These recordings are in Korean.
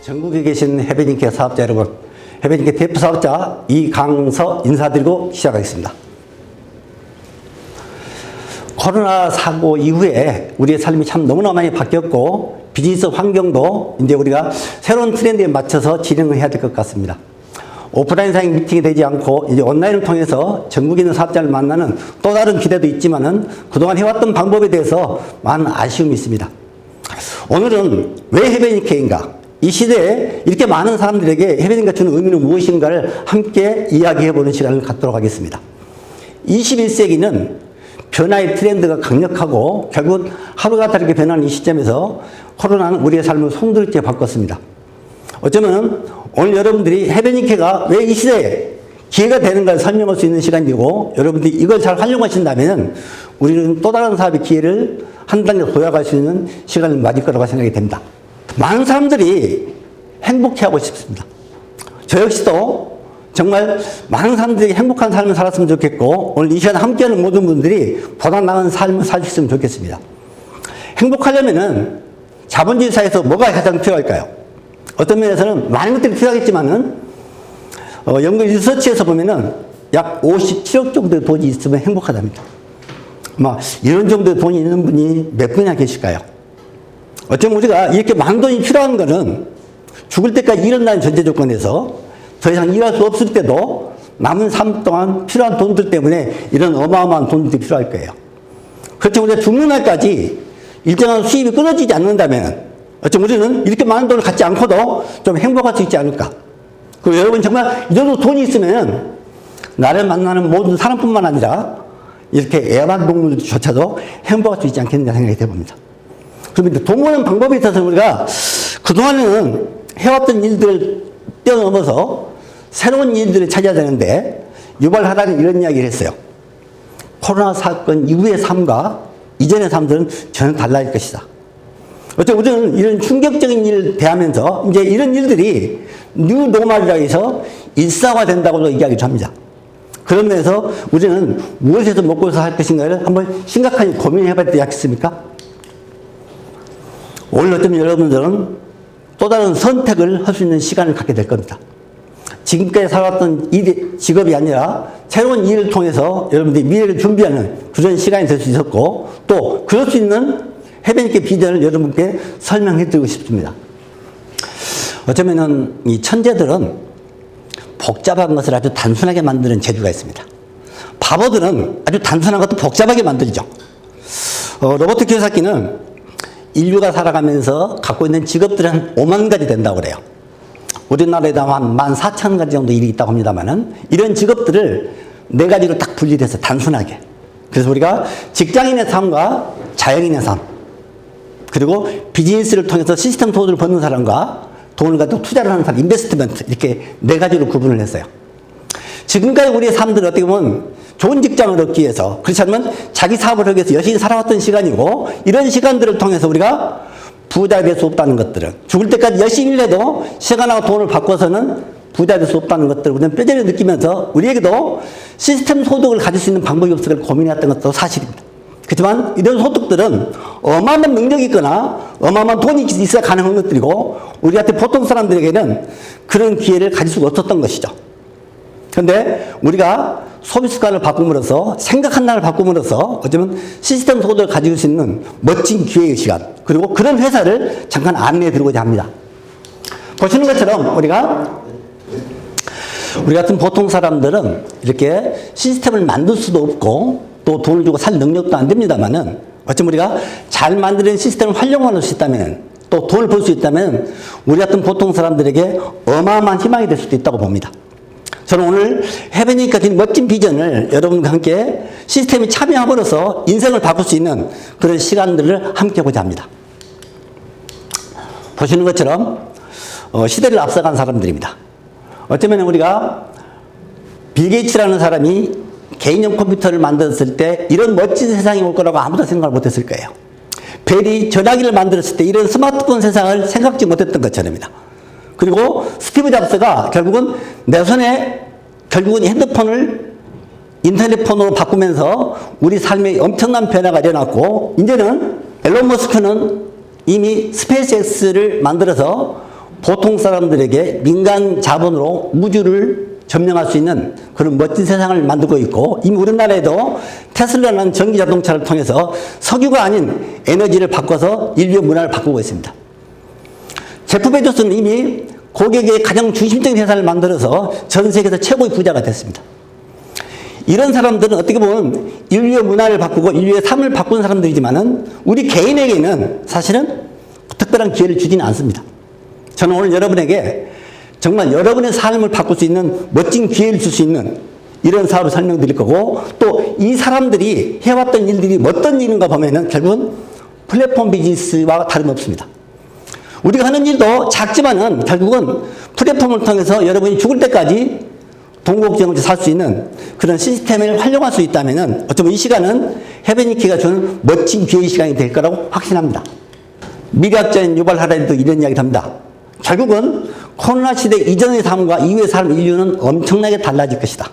전국에 계신 해변인케 사업자 여러분, 해변인케 대표 사업자 이강서 인사드리고 시작하겠습니다. 코로나 사고 이후에 우리의 삶이 참 너무나 많이 바뀌었고 비즈니스 환경도 이제 우리가 새로운 트렌드에 맞춰서 진행을 해야 될 것 같습니다. 오프라인상의 미팅이 되지 않고 이제 온라인을 통해서 전국에 있는 사업자를 만나는 또 다른 기대도 있지만은 그동안 해왔던 방법에 대해서 많은 아쉬움이 있습니다. 오늘은 왜 해변인케인가? 이 시대에 이렇게 많은 사람들에게 해변인케가 주는 의미는 무엇인가를 함께 이야기해보는 시간을 갖도록 하겠습니다. 21세기는 변화의 트렌드가 강력하고 결국 하루가 다르게 변하는 이 시점에서 코로나는 우리의 삶을 송두리째 바꿨습니다. 어쩌면 오늘 여러분들이 해변인케가 왜 이 시대에 기회가 되는가를 설명할 수 있는 시간이고 여러분들이 이걸 잘 활용하신다면 우리는 또 다른 사업의 기회를 한 단계 도약할 수 있는 시간을 맞을 거라고 생각이 됩니다. 많은 사람들이 행복해하고 싶습니다. 저 역시도 정말 많은 사람들이 행복한 삶을 살았으면 좋겠고 오늘 이 시간에 함께하는 모든 분들이 보다 나은 삶을 사셨으면 좋겠습니다. 행복하려면은 자본주의 사회에서 뭐가 가장 필요할까요? 어떤 면에서는 많은 것들이 필요하겠지만은 연구 리서치에서 보면은 약 57억 정도의 돈이 있으면 행복하답니다. 이런 정도의 돈이 있는 분이 몇 분이나 계실까요? 어쩌면 우리가 이렇게 많은 돈이 필요한 거는 죽을 때까지 일어나는 전제 조건에서 더 이상 일할 수 없을 때도 남은 삶 동안 필요한 돈들 때문에 이런 어마어마한 돈들이 필요할 거예요. 그렇지만 우리가 죽는 날까지 일정한 수입이 끊어지지 않는다면 어쩌면 우리는 이렇게 많은 돈을 갖지 않고도 좀 행복할 수 있지 않을까. 그리고 여러분 정말 이 정도 돈이 있으면 나를 만나는 모든 사람뿐만 아니라 이렇게 애완동물조차도 행복할 수 있지 않겠느냐 생각이 돼봅니다. 그러면 돈 버는 방법에 있어서 우리가 그동안에는 해왔던 일들을 뛰어넘어서 새로운 일들을 찾아야 되는데 유발 하라는 이런 이야기를 했어요. 코로나 사건 이후의 삶과 이전의 삶들은 전혀 달라질 것이다. 어쨌든 우리는 이런 충격적인 일을 대하면서 이제 이런 일들이 뉴노멀이라고 해서 일상화 된다고도 이야기를 합니다. 그런 면에서 우리는 무엇에서 먹고 살 것인가를 한번 심각하게 고민해 봐야 되지 않겠습니까? 오늘 어쩌면 여러분들은 또 다른 선택을 할 수 있는 시간을 갖게 될 겁니다. 지금까지 살았던 직업이 아니라 새로운 일을 통해서 여러분들이 미래를 준비하는 그런 시간이 될 수 있었고 또 그럴 수 있는 해변인케 비전을 여러분께 설명해 드리고 싶습니다. 어쩌면은 이 천재들은 복잡한 것을 아주 단순하게 만드는 재주가 있습니다. 바보들은 아주 단순한 것도 복잡하게 만들죠. 로버트 키요사키는 인류가 살아가면서 갖고 있는 직업들이 한 5만 가지 된다고 그래요. 우리나라에도 한 14,000가지 정도 일이 있다고 합니다만은 이런 직업들을 4가지로 딱 분리돼서 단순하게. 그래서 우리가 직장인의 삶과 자영인의 삶, 그리고 비즈니스를 통해서 시스템 돈을 버는 사람과 돈을 가지고 투자를 하는 사람, 인베스트먼트, 이렇게 4가지로 구분을 했어요. 지금까지 우리의 삶들은 어떻게 보면 좋은 직장을 얻기 위해서, 그렇지 않으면 자기 사업을 하기 위해서 열심히 살아왔던 시간이고, 이런 시간들을 통해서 우리가 부자가 될 수 없다는 것들은, 죽을 때까지 열심히 일해도 시간하고 돈을 바꿔서는 부자가 될 수 없다는 것들을 우리는 뼈저리 느끼면서 우리에게도 시스템 소득을 가질 수 있는 방법이 없을까 고민해왔던 것도 사실입니다. 그렇지만 이런 소득들은 어마어마한 능력이 있거나 어마어마한 돈이 있어야 가능한 것들이고 우리 같은 보통 사람들에게는 그런 기회를 가질 수가 없었던 것이죠. 그런데 우리가 소비 습관을 바꿈으로써 생각 하나를 바꿈으로써 어쩌면 시스템 소득을 가질 수 있는 멋진 기회의 시간 그리고 그런 회사를 잠깐 안내해 드리고자 합니다. 보시는 것처럼 우리 같은 보통 사람들은 이렇게 시스템을 만들 수도 없고 또 돈을 주고 살 능력도 안 됩니다만은 어쩌면 우리가 잘 만드는 시스템을 활용할 수 있다면 또 돈을 벌 수 있다면 우리 같은 보통 사람들에게 어마어마한 희망이 될 수도 있다고 봅니다. 저는 오늘 해변인케가 진 멋진 비전을 여러분과 함께 시스템에 참여함으로써 인생을 바꿀 수 있는 그런 시간들을 함께 하고자 합니다. 보시는 것처럼 시대를 앞서간 사람들입니다. 어쩌면 우리가 빌 게이츠라는 사람이 개인용 컴퓨터를 만들었을 때 이런 멋진 세상이 올 거라고 아무도 생각을 못했을 거예요. 벨이 전화기를 만들었을 때 이런 스마트폰 세상을 생각지 못했던 것처럼입니다. 그리고 스티브 잡스가 결국은 내 손에 결국은 핸드폰을 인터넷 폰으로 바꾸면서 우리 삶에 엄청난 변화가 일어났고 이제는 앨런 머스크는 이미 스페이스X를 만들어서 보통 사람들에게 민간 자본으로 우주를 점령할 수 있는 그런 멋진 세상을 만들고 있고, 이미 우리나라에도 테슬라라는 전기 자동차를 통해서 석유가 아닌 에너지를 바꿔서 인류의 문화를 바꾸고 있습니다. 제프 베조스는 이미 고객의 가장 중심적인 회사를 만들어서 전 세계에서 최고의 부자가 됐습니다. 이런 사람들은 어떻게 보면 인류의 문화를 바꾸고 인류의 삶을 바꾸는 사람들이지만은 우리 개인에게는 사실은 특별한 기회를 주지는 않습니다. 저는 오늘 여러분에게 정말 여러분의 삶을 바꿀 수 있는 멋진 기회를 줄 수 있는 이런 사업을 설명드릴 거고, 또 이 사람들이 해왔던 일들이 어떤 일인가 보면은 결국은 플랫폼 비즈니스와 다름없습니다. 우리가 하는 일도 작지만은 결국은 플랫폼을 통해서 여러분이 죽을 때까지 동국정을 살 수 있는 그런 시스템을 활용할 수 있다면은 어쩌면 이 시간은 헤베니키가 주는 멋진 기회의 시간이 될 거라고 확신합니다. 미래학자인 유발 하라리도 이런 이야기를 합니다. 결국은 코로나 시대 이전의 삶과 이후의 삶 인류는 엄청나게 달라질 것이다.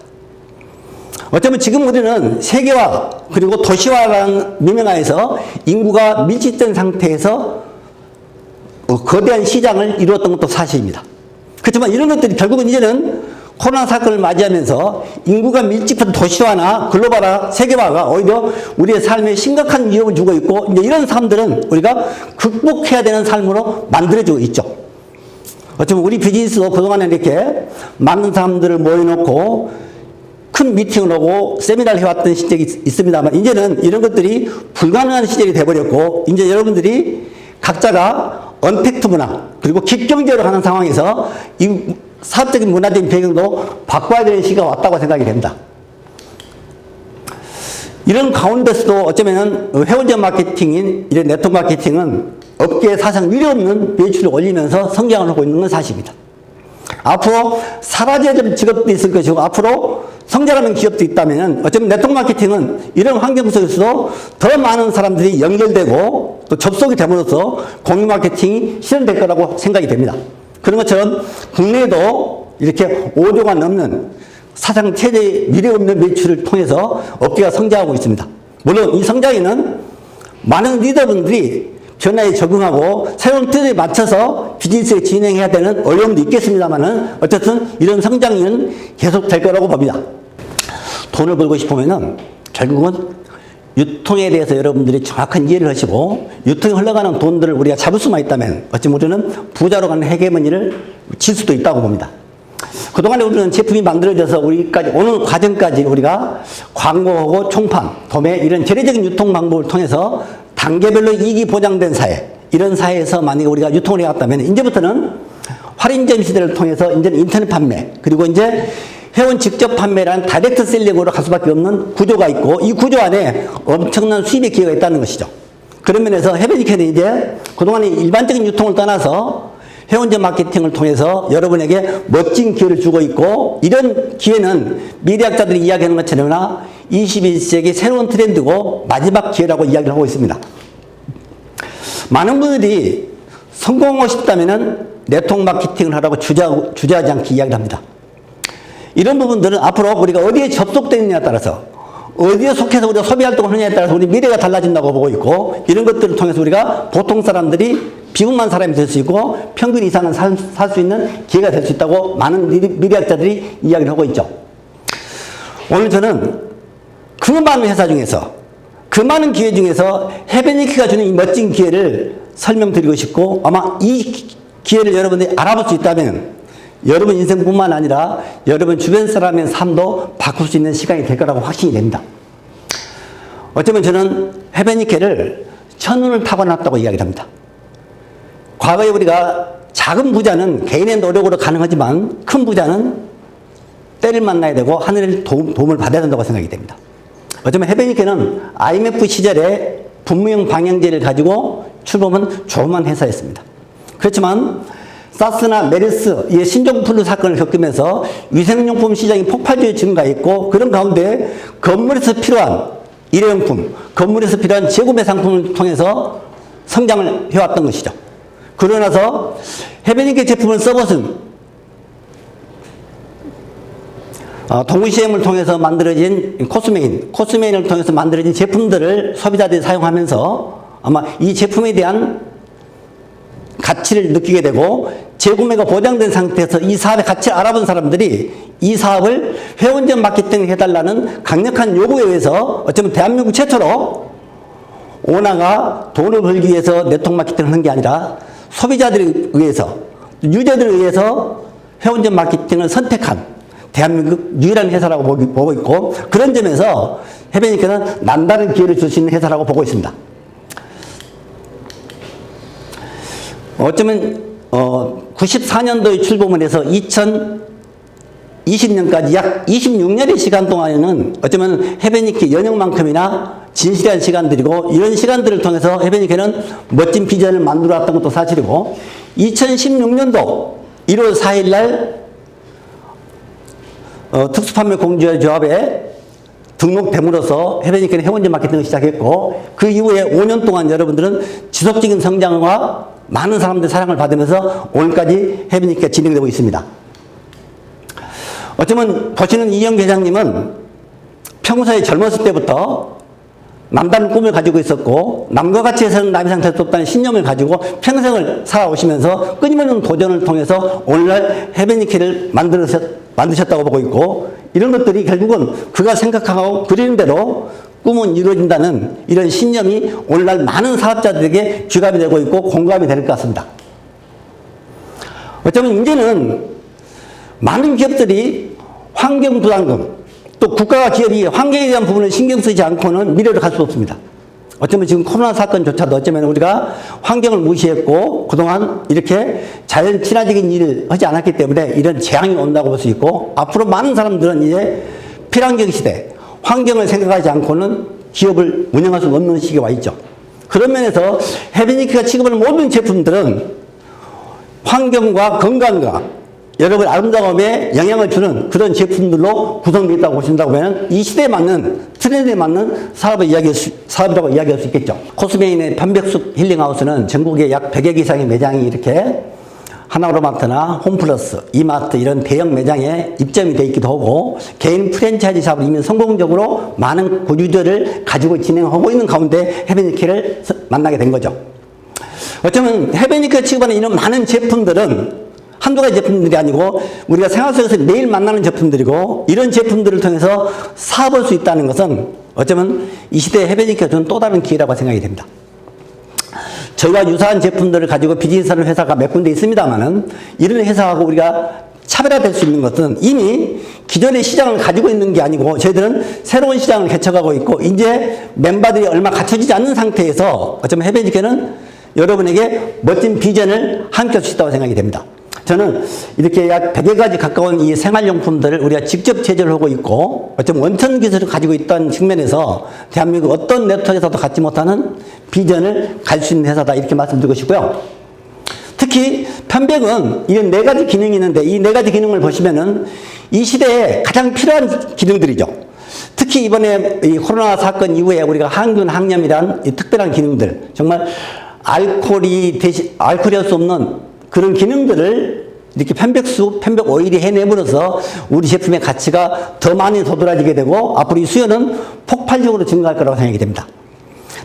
어쩌면 지금 우리는 세계화 그리고 도시화라는 명명하에서 인구가 밀집된 상태에서 거대한 시장을 이루었던 것도 사실입니다. 그렇지만 이런 것들이 결국은 이제는 코로나 사건을 맞이하면서 인구가 밀집한 도시화나 글로벌화, 세계화가 오히려 우리의 삶에 심각한 위협을 주고 있고, 이제 이런 삶들은 우리가 극복해야 되는 삶으로 만들어지고 있죠. 어쩌면 우리 비즈니스도 그동안에 이렇게 많은 사람들을 모여놓고 큰 미팅을 하고 세미나를 해왔던 시절이 있습니다만, 이제는 이런 것들이 불가능한 시절이 돼버렸고, 이제 여러분들이 각자가 언택트 문화, 그리고 깃경제로 하는 상황에서 이 사업적인 문화적인 배경도 바꿔야 되는 시기가 왔다고 생각이 됩니다. 이런 가운데서도 어쩌면 회원제 마케팅인 이런 네트워크 마케팅은 업계에 사상 유례없는 매출을 올리면서 성장을 하고 있는 건 사실입니다. 앞으로 사라져야 될 직업도 있을 것이고, 앞으로 성장하는 기업도 있다면 어쩌면 네트워크 마케팅은 이런 환경 속에서도 더 많은 사람들이 연결되고 또 접속이 됨으로써 공유 마케팅이 실현될 거라고 생각이 됩니다. 그런 것처럼 국내에도 이렇게 5조가 넘는 사상 최대 미래 없는 매출을 통해서 업계가 성장하고 있습니다. 물론 이 성장에는 많은 리더분들이 변화에 적응하고 새로운 틀에 맞춰서 비즈니스를 진행해야 되는 어려움도 있겠습니다만은 어쨌든 이런 성장은 계속 될 거라고 봅니다. 돈을 벌고 싶으면은 결국은 유통에 대해서 여러분들이 정확한 이해를 하시고, 유통에 흘러가는 돈들을 우리가 잡을 수만 있다면 어쩌면 우리는 부자로 가는 헤게모니를 질 수도 있다고 봅니다. 그동안에 우리는 제품이 만들어져서 우리까지 오는 과정까지 우리가 광고하고 총판, 도매 이런 재래적인 유통 방법을 통해서 단계별로 이익이 보장된 사회, 이런 사회에서 만약에 우리가 유통을 해왔다면 이제부터는 할인점 시대를 통해서 이제는 인터넷 판매, 그리고 이제 회원 직접 판매라는 다이렉트 셀링으로 갈 수밖에 없는 구조가 있고, 이 구조 안에 엄청난 수입의 기회가 있다는 것이죠. 그런 면에서 헤베니케는 이제 그동안에 일반적인 유통을 떠나서 회원제 마케팅을 통해서 여러분에게 멋진 기회를 주고 있고, 이런 기회는 미래학자들이 이야기하는 것처럼 21세기 새로운 트렌드고 마지막 기회라고 이야기를 하고 있습니다. 많은 분들이 성공하고 싶다면 네트워크 마케팅을 하라고 주저하지 않게 이야기를 합니다. 이런 부분들은 앞으로 우리가 어디에 접속되어 있느냐에 따라서, 어디에 속해서 우리가 소비 활동을 하느냐에 따라서 우리 미래가 달라진다고 보고 있고, 이런 것들을 통해서 우리가 보통 사람들이 비극만 사람이 될 수 있고 평균 이상은 살 수 있는 기회가 될 수 있다고 많은 미래학자들이 이야기를 하고 있죠. 오늘 저는 그 많은 회사 중에서, 그 많은 기회 중에서 헤베니키가 주는 이 멋진 기회를 설명드리고 싶고, 아마 이 기회를 여러분들이 알아볼 수 있다면 여러분 인생뿐만 아니라 여러분 주변 사람의 삶도 바꿀 수 있는 시간이 될 거라고 확신이 됩니다. 어쩌면 저는 헤베니케를 천운을 타고났다고 이야기를 합니다. 과거에 우리가 작은 부자는 개인의 노력으로 가능하지만 큰 부자는 때를 만나야 되고 하늘의 도움을 받아야 된다고 생각이 됩니다. 어쩌면 헤베니케는 IMF 시절에 분무형 방향제를 가지고 출범한 조그만 회사였습니다. 그렇지만 사스나 메르스, 이 신종플루 사건을 겪으면서 위생용품 시장이 폭발적으로 증가했고, 그런 가운데 건물에서 필요한 일회용품, 건물에서 필요한 재구매 상품을 통해서 성장을 해왔던 것이죠. 그러나서 헤베니케 제품을 써보신 동시엠을 통해서 만들어진 코스메인을 통해서 만들어진 제품들을 소비자들이 사용하면서 아마 이 제품에 대한 가치를 느끼게 되고 재구매가 보장된 상태에서 이 사업의 가치를 알아본 사람들이 이 사업을 회원제 마케팅을 해달라는 강력한 요구에 의해서 어쩌면 대한민국 최초로 오나가 돈을 벌기 위해서 네트워크 마케팅을 하는 게 아니라 소비자들에 의해서, 유저들에 의해서 회원제 마케팅을 선택한 대한민국 유일한 회사라고 보고 있고, 그런 점에서 해변이니까는 남다른 기회를 줄 수 있는 회사라고 보고 있습니다. 어쩌면 94년도에 출범을 해서 2020년까지 약 26년의 시간 동안에는 어쩌면 해변이케 연영만큼이나 진실한 시간들이고, 이런 시간들을 통해서 해변이케는 멋진 비전을 만들어 왔던 것도 사실이고, 2016년도 1월 4일 날 특수판매공제조합에 등록됨으로써 해변이케는 회원제 마케팅을 시작했고, 그 이후에 5년 동안 여러분들은 지속적인 성장과 많은 사람들의 사랑을 받으면서 오늘까지 해변이케가 진행되고 있습니다. 어쩌면 보시는 이영 회장님은 평소에 젊었을 때부터 남다른 꿈을 가지고 있었고, 남과 같이 해서는 남이 상태할 수 없다는 신념을 가지고 평생을 살아오시면서 끊임없는 도전을 통해서 오늘날 해변이케를 만드셨다고 보고 있고, 이런 것들이 결국은 그가 생각하고 그리는 대로 꿈은 이루어진다는 이런 신념이 오늘날 많은 사업자들에게 귀감이 되고 있고 공감이 될 것 같습니다. 어쩌면 이제는 많은 기업들이 환경부담금, 또 국가와 기업이 환경에 대한 부분을 신경 쓰지 않고는 미래를 갈 수 없습니다. 어쩌면 지금 코로나 사건조차도 어쩌면 우리가 환경을 무시했고 그동안 이렇게 자연 친화적인 일을 하지 않았기 때문에 이런 재앙이 온다고 볼 수 있고, 앞으로 많은 사람들은 이제 필환경 시대, 환경을 생각하지 않고는 기업을 운영할 수 없는 시기에 와 있죠. 그런 면에서 해변이케가 취급하는 모든 제품들은 환경과 건강과 여러분 아름다움에 영향을 주는 그런 제품들로 구성되어 있다고 보신다고 하면 이 시대에 맞는, 트렌드에 맞는 사업이라고 이야기할 수 있겠죠. 코스메인의 편백숲 힐링하우스는 전국에 약 100여 개 이상의 매장이 이렇게 하나로마트나 홈플러스, 이마트 이런 대형 매장에 입점이 되어 있기도 하고, 개인 프랜차이즈 사업을 이미 성공적으로 많은 고유저를 가지고 진행하고 있는 가운데 해변이케를 만나게 된 거죠. 어쩌면 해변이케가 취급하는 이런 많은 제품들은 한두 가지 제품들이 아니고 우리가 생활 속에서 매일 만나는 제품들이고, 이런 제품들을 통해서 사업할 수 있다는 것은 어쩌면 이 시대에 해변이케가 주는 또 다른 기회라고 생각이 됩니다. 저희와 유사한 제품들을 가지고 비즈니스하는 회사가 몇 군데 있습니다만은, 이런 회사하고 우리가 차별화될 수 있는 것은 이미 기존의 시장을 가지고 있는 게 아니고 저희들은 새로운 시장을 개척하고 있고, 이제 멤버들이 얼마 갖춰지지 않는 상태에서 어쩌면 해변이케는 여러분에게 멋진 비전을 함께 할 수 있다고 생각이 됩니다. 저는 이렇게 약 100여 가지 가까운 이 생활용품들을 우리가 직접 제조를 하고 있고, 어쩌면 원천 기술을 가지고 있다는 측면에서 대한민국 어떤 네트워크에서도 갖지 못하는 비전을 갈 수 있는 회사다, 이렇게 말씀드리고 싶고요. 특히 편백은 이런 4가지 기능이 있는데, 이 4가지 기능을 보시면은 이 시대에 가장 필요한 기능들이죠. 특히 이번에 이 코로나 사건 이후에 우리가 항균, 항염이란 이 특별한 기능들, 정말 알코올이 할 수 없는 그런 기능들을 이렇게 편백수, 편백 오일이 해내므로써 우리 제품의 가치가 더 많이 도드라지게 되고, 앞으로 이 수요는 폭발적으로 증가할 거라고 생각이 됩니다.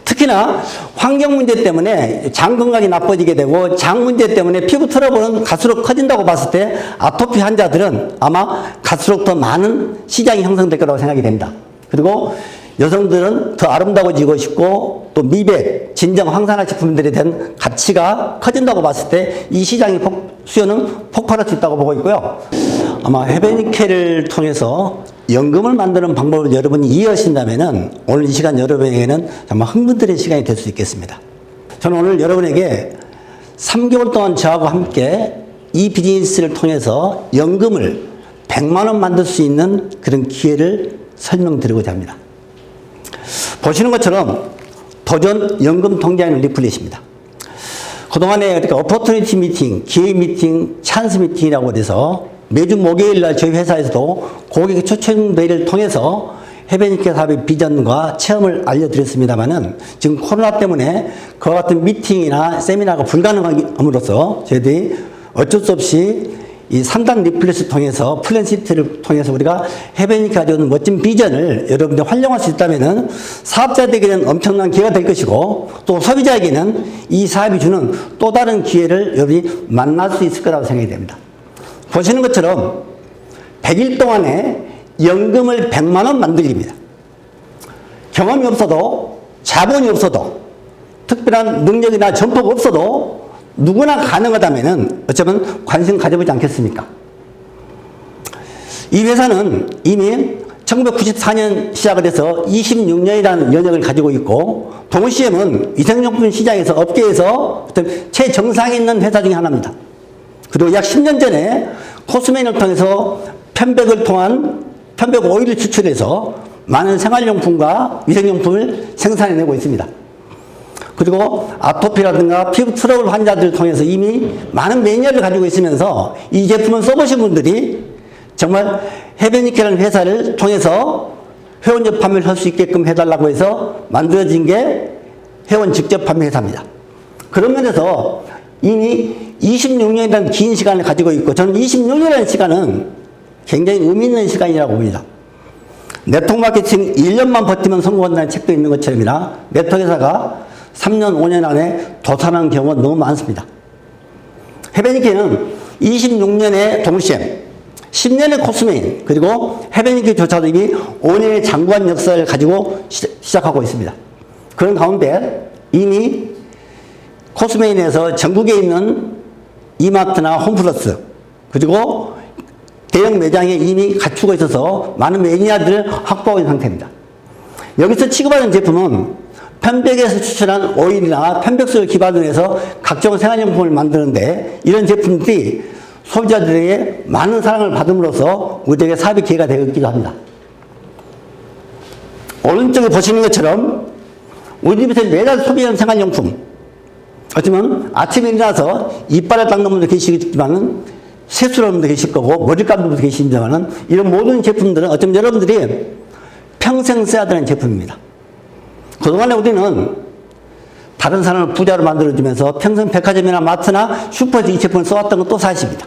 특히나 환경 문제 때문에 장 건강이 나빠지게 되고, 장 문제 때문에 피부 트러블은 갈수록 커진다고 봤을 때 아토피 환자들은 아마 갈수록 더 많은 시장이 형성될 거라고 생각이 됩니다. 그리고 여성들은 더 아름다워지고 싶고, 또 미백, 진정 황산화 제품들에 대한 가치가 커진다고 봤을 때 이 시장의 수요는 폭발할 수 있다고 보고 있고요. 아마 해변이케를 통해서 연금을 만드는 방법을 여러분이 이해하신다면은 오늘 이 시간 여러분에게는 정말 흥분들의 시간이 될 수 있겠습니다. 저는 오늘 여러분에게 3개월 동안 저하고 함께 이 비즈니스를 통해서 연금을 100만 원 만들 수 있는 그런 기회를 설명드리고자 합니다. 보시는 것처럼 도전 연금 통장의 리플릿입니다. 그동안에 이렇게 어퍼튜니티 미팅, 기회 미팅, 찬스 미팅이라고 해서 매주 목요일 날 저희 회사에서도 고객 초청 회의를 통해서 해변이케 사업의 비전과 체험을 알려드렸습니다만은, 지금 코로나 때문에 그와 같은 미팅이나 세미나가 불가능함으로써 저희들이 어쩔 수 없이 이 3단 리플렛을 통해서 플랜 시트를 통해서 우리가 해변이 가지고 있는 멋진 비전을 여러분들 활용할 수 있다면은 사업자들에게는 엄청난 기회가 될 것이고 또 소비자에게는 이 사업이 주는 또 다른 기회를 여러분이 만날 수 있을 거라고 생각이 됩니다. 보시는 것처럼 100일 동안에 연금을 100만 원 만들기입니다. 경험이 없어도 자본이 없어도 특별한 능력이나 전포가 없어도 누구나 가능하다면 어쩌면 관심 가져보지 않겠습니까? 이 회사는 이미 1994년 시작을 해서 26년이라는 연역을 가지고 있고 동시에는 위생용품 시장에서 업계에서 최정상에 있는 회사 중에 하나입니다. 그리고 약 10년 전에 코스메인을 통해서 편백 오일을 추출해서 많은 생활용품과 위생용품을 생산해내고 있습니다. 그리고 아토피라든가 피부 트러블 환자들을 통해서 이미 많은 매니아를 가지고 있으면서 이 제품을 써보신 분들이 정말 헤베니케라는 회사를 통해서 회원적 판매를 할 수 있게끔 해달라고 해서 만들어진 게 회원 직접 판매 회사입니다. 그런 면에서 이미 26년이라는 긴 시간을 가지고 있고 저는 26년이라는 시간은 굉장히 의미 있는 시간이라고 봅니다. 네트워크 마케팅 1년만 버티면 성공한다는 책도 있는 것처럼이나 네트워크 회사가 3년, 5년 안에 도산하는 경우가 너무 많습니다. 헤베니케는 26년의 동시엠, 10년의 코스메인, 그리고 헤베니케조차도 이미 5년의 장구한 역사를 가지고 시작하고 있습니다. 그런 가운데 이미 코스메인에서 전국에 있는 이마트나 홈플러스, 그리고 대형 매장에 이미 갖추고 있어서 많은 매니아들을 확보하고 있는 상태입니다. 여기서 취급하는 제품은 편백에서 추출한 오일이나 편백수를 기반으로 해서 각종 생활용품을 만드는데 이런 제품들이 소비자들에게 많은 사랑을 받음으로써 우리에게 사업의 기회가 되기도 합니다. 오른쪽에 보시는 것처럼 우리 집에서 매달 소비하는 생활용품 어쩌면 아침에 일어나서 이빨을 닦는 분도 계시겠지만 세수하는 분도 계실 거고 머리 감는 분도 계십니다만 이런 모든 제품들은 어쩌면 여러분들이 평생 써야 되는 제품입니다. 그동안에 우리는 다른 사람을 부자로 만들어주면서 평생 백화점이나 마트나 슈퍼에서 이 제품을 써왔던 것도 사실입니다.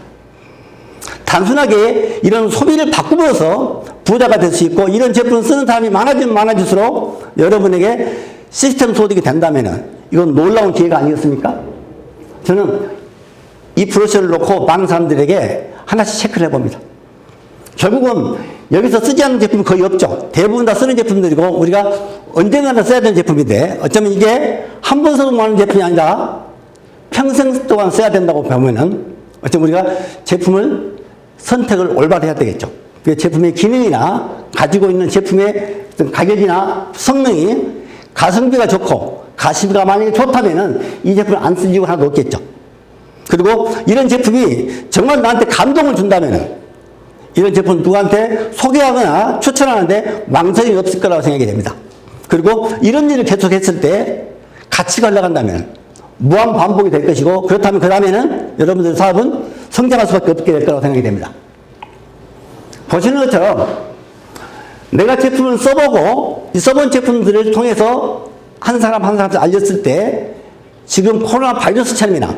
단순하게 이런 소비를 바꾸면서 부자가 될 수 있고 이런 제품을 쓰는 사람이 많아지면 많아질수록 여러분에게 시스템 소득이 된다면 이건 놀라운 기회가 아니겠습니까? 저는 이 브로셔를 놓고 많은 사람들에게 하나씩 체크를 해봅니다. 결국은 여기서 쓰지 않는 제품이 거의 없죠. 대부분 다 쓰는 제품들이고 우리가 언젠가는 써야 되는 제품인데 어쩌면 이게 한 번 써도 많은 제품이 아니라 평생 동안 써야 된다고 보면은 어쩌면 우리가 제품을 선택을 올바로 해야 되겠죠. 그 제품의 기능이나 가지고 있는 제품의 어떤 가격이나 성능이 가성비가 좋고 가성비가 만약에 좋다면은 이 제품을 안 쓸 이유가 하나도 없겠죠. 그리고 이런 제품이 정말 나한테 감동을 준다면은 이런 제품 누구한테 소개하거나 추천하는데 망설임이 없을 거라고 생각이 됩니다. 그리고 이런 일을 계속했을 때 가치가 올라간다면 무한 반복이 될 것이고 그렇다면 그 다음에는 여러분들 사업은 성장할 수밖에 없게 될 거라고 생각이 됩니다. 보시는 것처럼 내가 제품을 써보고 이 써본 제품들을 통해서 한 사람 한 사람한테 알렸을 때 지금 코로나 바이러스처럼이나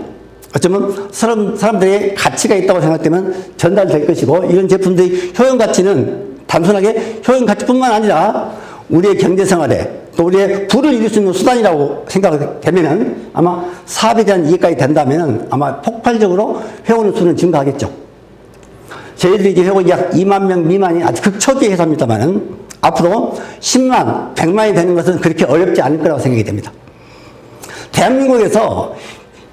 어쩌면 사람들의 가치가 있다고 생각되면 전달될 것이고 이런 제품들의 효용 가치는 단순하게 효용 가치뿐만 아니라 우리의 경제 생활에 또 우리의 부를 이룰 수 있는 수단이라고 생각되면은 아마 사업에 대한 이해까지 된다면은 아마 폭발적으로 회원의 수는 증가하겠죠. 저희들이 이제 회원이 약 2만 명 미만이 아주 극초기 회사입니다만은 앞으로 10만, 100만이 되는 것은 그렇게 어렵지 않을 거라고 생각이 됩니다. 대한민국에서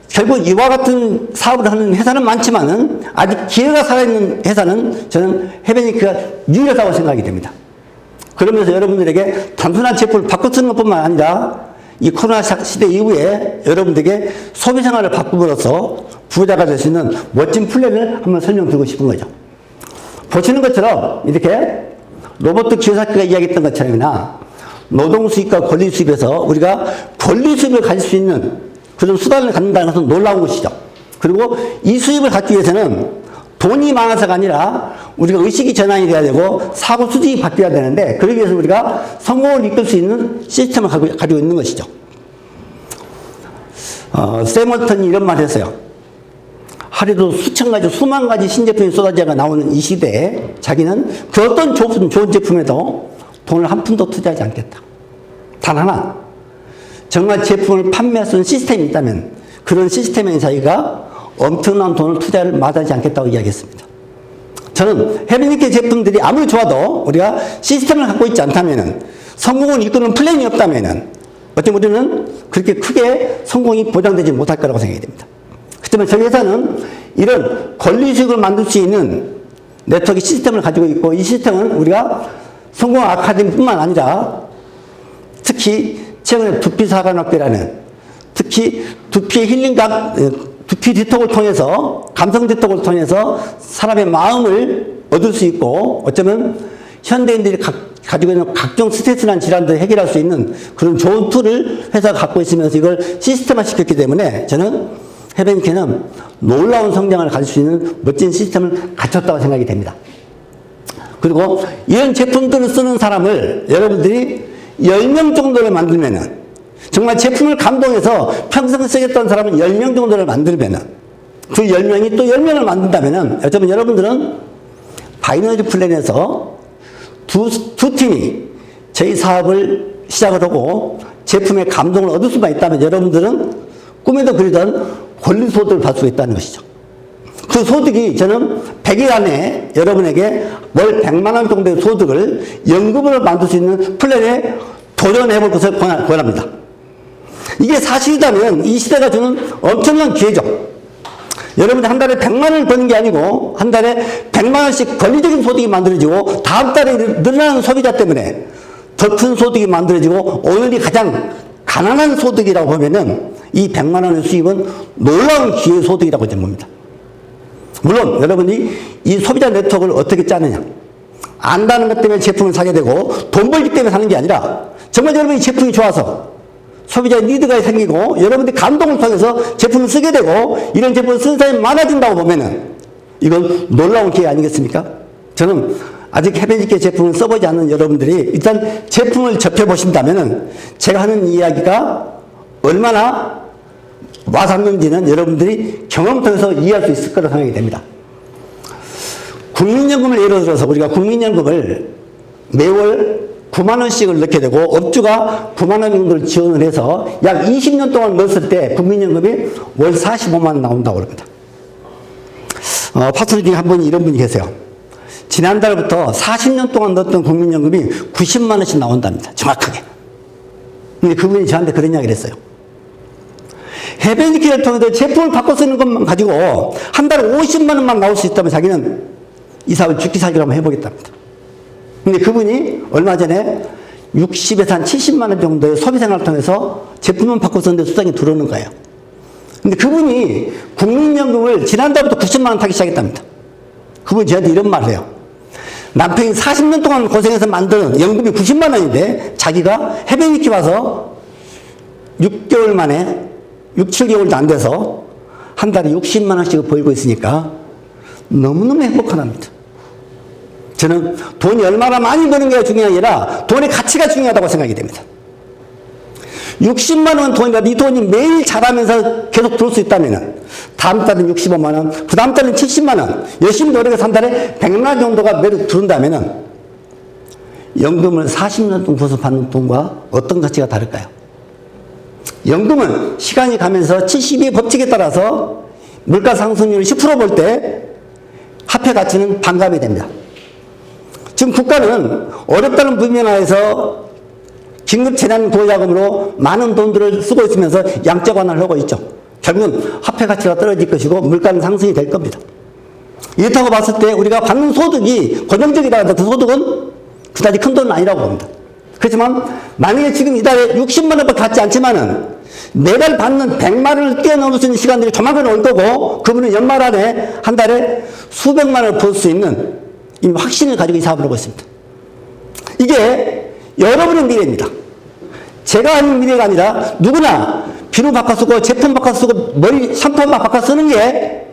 결국 이와 같은 사업을 하는 회사는 많지만은 아직 기회가 살아있는 회사는 저는 헤베니크가 유일하다고 생각이 됩니다. 그러면서 여러분들에게 단순한 제품을 바꿔 쓰는 것뿐만 아니라 이 코로나 시대 이후에 여러분들에게 소비 생활을 바꿈으로써 부자가 될 수 있는 멋진 플랜을 한번 설명드리고 싶은 거죠. 보시는 것처럼 이렇게 로버트 키요사키가 이야기했던 것처럼이나 노동 수입과 권리 수입에서 우리가 권리 수입을 가질 수 있는 그런 수단을 갖는다는 것은 놀라운 것이죠. 그리고 이 수입을 갖기 위해서는 돈이 많아서가 아니라 우리가 의식이 전환이 돼야 되고 사고 수직이 바뀌어야 되는데 그러기 위해서 우리가 성공을 이끌 수 있는 시스템을 가지고 있는 것이죠. 샘 월턴이 이런 말을 했어요. 하루에도 수천 가지, 수만 가지 신제품이 쏟아져 나오는 이 시대에 자기는 그 어떤 좋은 제품에도 돈을 한 푼도 투자하지 않겠다. 단 하나, 정말 제품을 판매할 수 있는 시스템이 있다면 그런 시스템에 자기가 엄청난 돈을 투자를 마다하지 않겠다고 이야기했습니다. 저는 헤비니케 제품들이 아무리 좋아도 우리가 시스템을 갖고 있지 않다면, 성공을 이끄는 플랜이 없다면 어쩌면 우리는 그렇게 크게 성공이 보장되지 못할 거라고 생각이 됩니다. 그렇지만 저희 회사는 이런 권리주식을 만들 수 있는 네트워크 시스템을 가지고 있고, 이 시스템은 우리가 성공 아카데미뿐만 아니라 특히 최근에 두피사관학회라는, 특히 두피 힐링각, 두피 디톡을 통해서, 감성 디톡을 통해서 사람의 마음을 얻을 수 있고, 어쩌면 현대인들이 가지고 있는 각종 스트레스나 질환들을 해결할 수 있는 그런 좋은 툴을 회사가 갖고 있으면서 이걸 시스템화 시켰기 때문에 저는 헤비니케는 놀라운 성장을 가질 수 있는 멋진 시스템을 갖췄다고 생각이 됩니다. 그리고 이런 제품들을 쓰는 사람을 여러분들이 10명 정도를 만들면은, 정말 제품을 감동해서 평생 쓰겠다는 사람은 10명 정도를 만들면은, 그 10명이 또 10명을 만든다면은, 어쩌면 여러분들은 바이너리 플랜에서 두 팀이 저희 사업을 시작을 하고 제품의 감동을 얻을 수만 있다면 여러분들은 꿈에도 그리던 권리 소득을 받을 수 있다는 것이죠. 그 소득이 저는 100일 안에 여러분에게 월 100만 원 정도의 소득을 연금으로 만들 수 있는 플랜에 도전해 볼 것을 권합니다. 이게 사실이라면 이 시대가 주는 엄청난 기회죠. 여러분들 한 달에 100만 원을 버는 게 아니고 한 달에 100만 원씩 권리적인 소득이 만들어지고 다음 달에 늘어나는 소비자 때문에 더 큰 소득이 만들어지고 오늘이 가장 가난한 소득이라고 보면은 이 100만 원의 수입은 놀라운 기회 소득이라고 저는 봅니다. 물론 여러분이 이 소비자 네트워크를 어떻게 짜느냐, 안다는 것 때문에 제품을 사게 되고 돈 벌기 때문에 사는 게 아니라 정말 여러분이 제품이 좋아서 소비자의 니드가 생기고 여러분들이 감동을 통해서 제품을 쓰게 되고 이런 제품을 쓰는 사람이 많아진다고 보면은 이건 놀라운 기회 아니겠습니까? 저는 아직 헤비니케 제품을 써보지 않는 여러분들이 일단 제품을 접해보신다면은 제가 하는 이야기가 얼마나 와닿는지는 여러분들이 경험 통해서 이해할 수 있을 거라고 생각이 됩니다. 국민연금을 예로 들어서 우리가 국민연금을 매월 9만 원씩을 넣게 되고 업주가 9만 원 정도를 지원을 해서 약 20년 동안 넣었을 때 국민연금이 월 45만 원 나온다고 그럽니다. 파트너 중에 한 분이 이런 분이 계세요. 지난달부터 40년 동안 넣었던 국민연금이 90만 원씩 나온답니다. 정확하게. 근데 그분이 저한테 그런 이야기를 했어요. 헤비니케를 통해서 제품을 바꿔 쓰는 것만 가지고 한 달에 50만 원만 나올 수 있다면 자기는 이 사업을 죽기 살기로 한번 해보겠답니다. 근데 그분이 얼마 전에 60에서 한 70만 원 정도의 소비생활을 통해서 제품만 바꿔 쓰는데 수당이 들어오는 거예요. 근데 그분이 국민연금을 지난달부터 90만 원 타기 시작했답니다. 그분이 저한테 이런 말을 해요. 남편이 40년 동안 고생해서 만든 연금이 90만 원인데 자기가 헤비니케 와서 6개월 만에 6, 7개월도 안 돼서 한 달에 60만 원씩을 벌고 있으니까 너무너무 행복하답니다. 저는 돈이 얼마나 많이 버는 게 중요한 게 아니라 돈의 가치가 중요하다고 생각이 됩니다. 60만 원 돈이라도 이 돈이 매일 자라면서 계속 들어올 수 있다면 다음 달은 65만 원, 그 다음 달은 70만 원, 열심히 노력해서 한 달에 100만 원 정도가 매일 들어온다면 연금을 40년 동안 벌어서 받는 돈과 어떤 가치가 다를까요? 연금은 시간이 가면서 72의 법칙에 따라서 물가 상승률 10% 볼 때 화폐 가치는 반감이 됩니다. 지금 국가는 어렵다는 분명화에서 긴급 재난 보호자금으로 많은 돈들을 쓰고 있으면서 양적 완화를 하고 있죠. 결국은 화폐 가치가 떨어질 것이고 물가는 상승이 될 겁니다. 이렇다고 봤을 때 우리가 받는 소득이 고정적이라고 해도 그 소득은 그다지 큰 돈은 아니라고 봅니다. 그렇지만 만약에 지금 이달에 60만 원밖에 받지 않지만은 매달 받는 100만 원을 뛰어넘을 수 있는 시간들이 조만간 올 거고 그분은 연말 안에 한 달에 수백만 원을 벌 수 있는 이 확신을 가지고 이 사업을 하고 있습니다. 이게 여러분의 미래입니다. 제가 하는 미래가 아니라 누구나 비누 바꿔 쓰고 제품 바꿔 쓰고 머리 샴푸만 바꿔 쓰는 게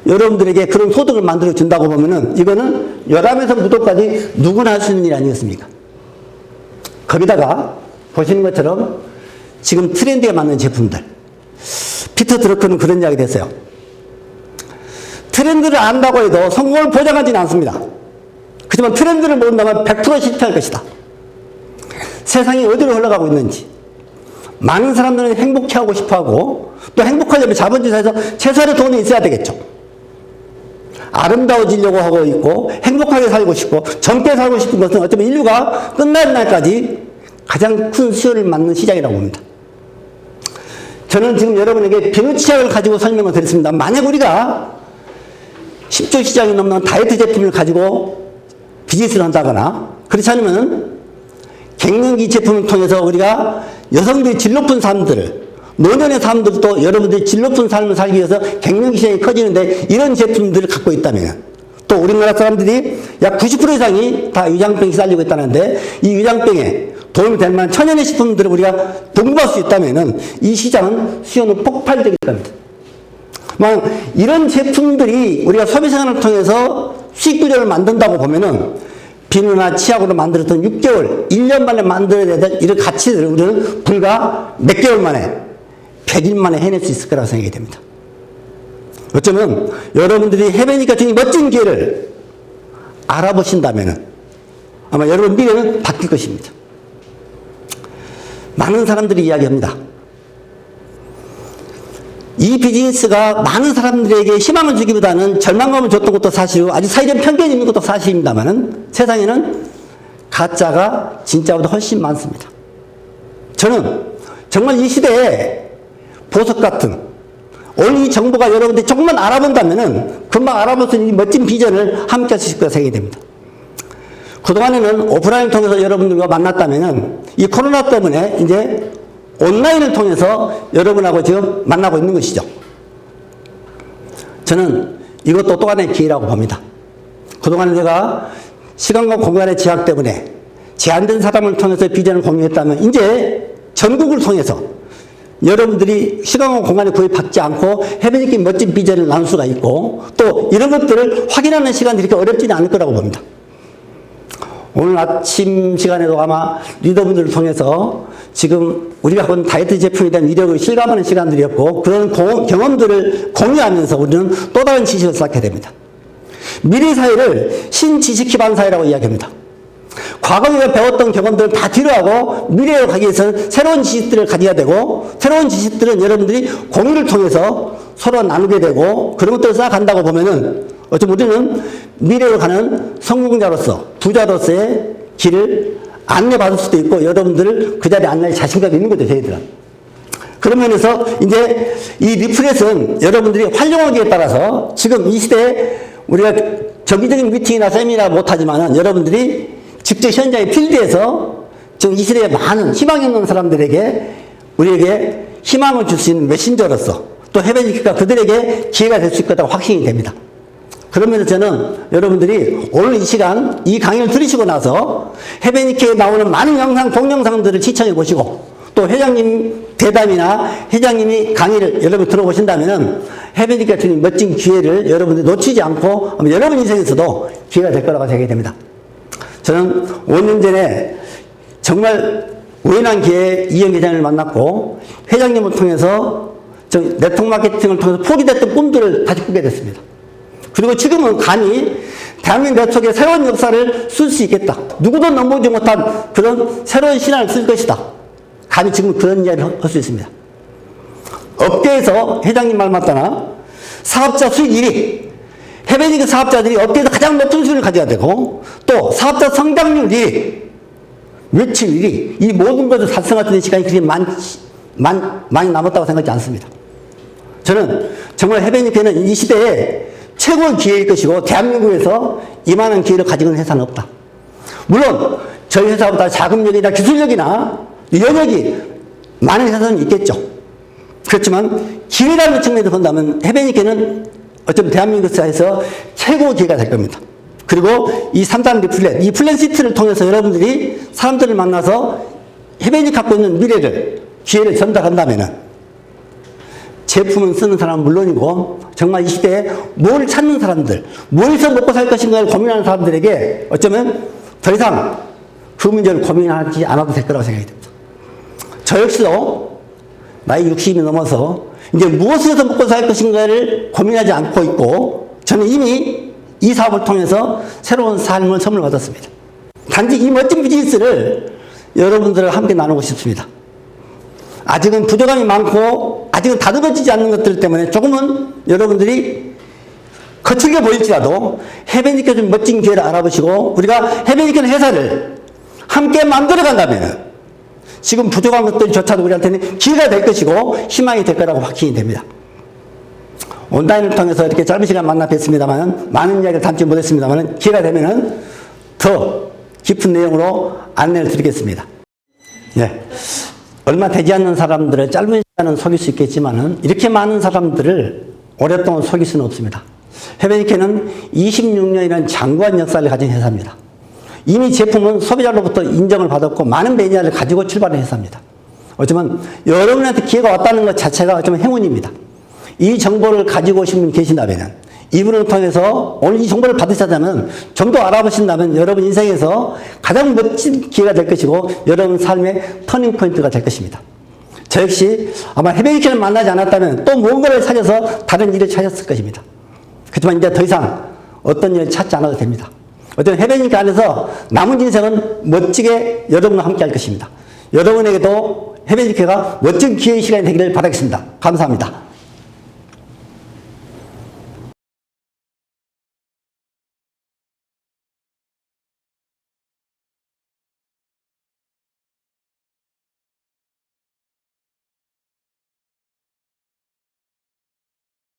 여러분들에게 그런 소득을 만들어 준다고 보면은 이거는 열암에서 무도까지 누구나 할 수 있는 일 아니겠습니까? 거기다가 보시는 것처럼 지금 트렌드에 맞는 제품들. 피터 드러커는 그런 이야기를 했어요. 트렌드를 안다고 해도 성공을 보장하지는 않습니다. 그렇지만 트렌드를 모른다면 100% 실패할 것이다. 세상이 어디로 흘러가고 있는지, 많은 사람들은 행복해하고 싶어하고, 또 행복하려면 자본주의사에서 최소한의 돈이 있어야 되겠죠. 아름다워지려고 하고 있고, 행복하게 살고 싶고, 젊게 살고 싶은 것은 어쩌면 인류가 끝날 날까지 가장 큰 수요를 맞는 시장이라고 봅니다. 저는 지금 여러분에게 비누치약을 가지고 설명을 드렸습니다. 만약 우리가 10조 시장이 넘는 다이어트 제품을 가지고 비즈니스를 한다거나, 그렇지 않으면 갱년기 제품을 통해서 우리가 여성들이 질 높은 삶들을, 노년의 삶들도 여러분들이 질 높은 삶을 살기 위해서 갱년기 시장이 커지는데 이런 제품들을 갖고 있다면, 또 우리나라 사람들이 약 90% 이상이 다 위장병이 시달리고 있다는데 이 위장병에 도움이 될 만한 천연의 식품들을 우리가 공부할 수 있다면 이 시장은 수요는 폭발적일 겁니다. 이런 제품들이 우리가 소비 생활을 통해서 수익 구조를 만든다고 보면은 비누나 치약으로 만들었던 6개월, 1년 만에 만들어야 될 이런 가치들을 우리는 불과 몇 개월 만에, 100일 만에 해낼 수 있을 거라고 생각이 됩니다. 어쩌면 여러분들이 해외니까 굉장히 멋진 기회를 알아보신다면 아마 여러분 미래는 바뀔 것입니다. 많은 사람들이 이야기합니다. 이 비즈니스가 많은 사람들에게 희망을 주기보다는 절망감을 줬던 것도 사실이고 아주 사회적 편견이 있는 것도 사실입니다만 세상에는 가짜가 진짜보다 훨씬 많습니다. 저는 정말 이 시대에 보석 같은 오늘 이 정보가 여러분들이 조금만 알아본다면 금방 알아볼 수 있는 이 멋진 비전을 함께 할 수 있을 거라 생각이 됩니다. 그동안에는 오프라인을 통해서 여러분들과 만났다면 이 코로나 때문에 이제 온라인을 통해서 여러분하고 지금 만나고 있는 것이죠. 저는 이것도 또 하나의 기회라고 봅니다. 그동안에 제가 시간과 공간의 제약 때문에 제한된 사람을 통해서 비전을 공유했다면 이제 전국을 통해서 여러분들이 시간과 공간에 구애받지 않고 해변있게 멋진 비전을 나눌 수가 있고 또 이런 것들을 확인하는 시간들이 그렇게 어렵지는 않을 거라고 봅니다. 오늘 아침 시간에도 아마 리더분들을 통해서 지금 우리가 하고 있는 다이어트 제품에 대한 위력을 실감하는 시간들이었고 그런 경험들을 공유하면서 우리는 또 다른 지식을 쌓게 됩니다. 미래 사회를 신지식 기반 사회라고 이야기합니다. 과거에 배웠던 경험들을 다 뒤로하고 미래로 가기 위해서는 새로운 지식들을 가져야 되고 새로운 지식들은 여러분들이 공유를 통해서 서로 나누게 되고 그런 것들을 쌓아간다고 보면은 어쩌면 우리는 미래로 가는 성공자로서 부자로서의 길을 안내받을 수도 있고 여러분들을 그 자리에 안내할 자신감이 있는 거죠, 저희들은. 그런 면에서 이제 이 리플렛은 여러분들이 활용하기에 따라서 지금 이 시대에 우리가 정기적인 미팅이나 세미나 못하지만은 여러분들이 직접 현장의 필드에서 지금 이 시대에 많은 희망이 없는 사람들에게 우리에게 희망을 줄 수 있는 메신저로서 또 해변이니까 그들에게 기회가 될 수 있다고 확신이 됩니다. 그러면서 저는 여러분들이 오늘 이 시간 이 강의를 들으시고 나서 해변이케에 나오는 많은 영상, 동영상들을 시청해 보시고 또 회장님 대담이나 회장님이 강의를 여러분 들어보신다면 해변이케 같은 멋진 기회를 여러분들이 놓치지 않고 여러분 인생에서도 기회가 될 거라고 생각이 됩니다. 저는 5년 전에 정말 우연한 기회에 이영 회장을 만났고 회장님을 통해서 네트워크 마케팅을 통해서 포기됐던 꿈들을 다시 꾸게 됐습니다. 그리고 지금은 감히 대한민국 네트워크의 새로운 역사를 쓸 수 있겠다. 누구도 넘보지 못한 그런 새로운 신화를 쓸 것이다. 감히 지금 그런 이야기를 할 수 있습니다. 업계에서 회장님 말 맞다나 사업자 수익 1위, 해변이그 사업자들이 업계에서 가장 높은 수익을 가져야 되고 또 사업자 성장률 1위, 매출 1위 이 모든 것을 달성할 수 있는 시간이 그렇게 많이 남았다고 생각하지 않습니다. 저는 정말 해변이는 이 시대에 최고의 기회일 것이고 대한민국에서 이만한 기회를 가지고 있는 회사는 없다. 물론 저희 회사보다 자금력이나 기술력이나 영역이 많은 회사는 있겠죠. 그렇지만 기회라는 측면에서 본다면 해변이는 어쩌면 대한민국 사회에서 최고 기회가 될 겁니다. 그리고 이 3단 리플렛, 이 플랜시트를 통해서 여러분들이 사람들을 만나서 해변이 갖고 있는 미래를, 기회를 전달한다면은 제품을 쓰는 사람은 물론이고 정말 이 시대에 뭘 찾는 사람들, 뭘해서 먹고 살 것인가를 고민하는 사람들에게 어쩌면 더 이상 그 문제를 고민하지 않아도 될 거라고 생각이 됩니다. 저 역시도 나이 60이 넘어서 이제 무엇을 해서 먹고 살 것인가를 고민하지 않고 있고 저는 이미 이 사업을 통해서 새로운 삶을 선물 받았습니다. 단지 이 멋진 비즈니스를 여러분들과 함께 나누고 싶습니다. 아직은 부족함이 많고 아직은 다듬어지지 않는 것들 때문에 조금은 여러분들이 거칠게 보일지라도 해변이께 좀 멋진 기회를 알아보시고 우리가 해변이께 회사를 함께 만들어 간다면 지금 부족한 것들조차도 우리한테는 기회가 될 것이고 희망이 될 거라고 확신이 됩니다. 온라인을 통해서 이렇게 짧은 시간 만나 뵀습니다만 많은 이야기를 담지 못했습니다만 기회가 되면 더 깊은 내용으로 안내를 드리겠습니다. 네. 얼마 되지 않는 사람들을 짧은 시간은 속일 수 있겠지만 이렇게 많은 사람들을 오랫동안 속일 수는 없습니다. 해변이케는 26년이라는 장구한 역사를 가진 회사입니다. 이미 제품은 소비자로부터 인정을 받았고 많은 매니아를 가지고 출발한 회사입니다. 어쩌면 여러분한테 기회가 왔다는 것 자체가 어쩌면 행운입니다. 이 정보를 가지고 오신 분이 계신다면 이분을 통해서 오늘 이 정보를 받으셨다면 좀 더 알아보신다면 여러분 인생에서 가장 멋진 기회가 될 것이고 여러분 삶의 터닝포인트가 될 것입니다. 저 역시 아마 해변이케를 만나지 않았다면 또 무언가를 찾아서 다른 일을 찾았을 것입니다. 그렇지만 이제 더 이상 어떤 일을 찾지 않아도 됩니다. 어떤 해변이케 안에서 남은 인생은 멋지게 여러분과 함께 할 것입니다. 여러분에게도 해변이케가 멋진 기회의 시간이 되기를 바라겠습니다. 감사합니다.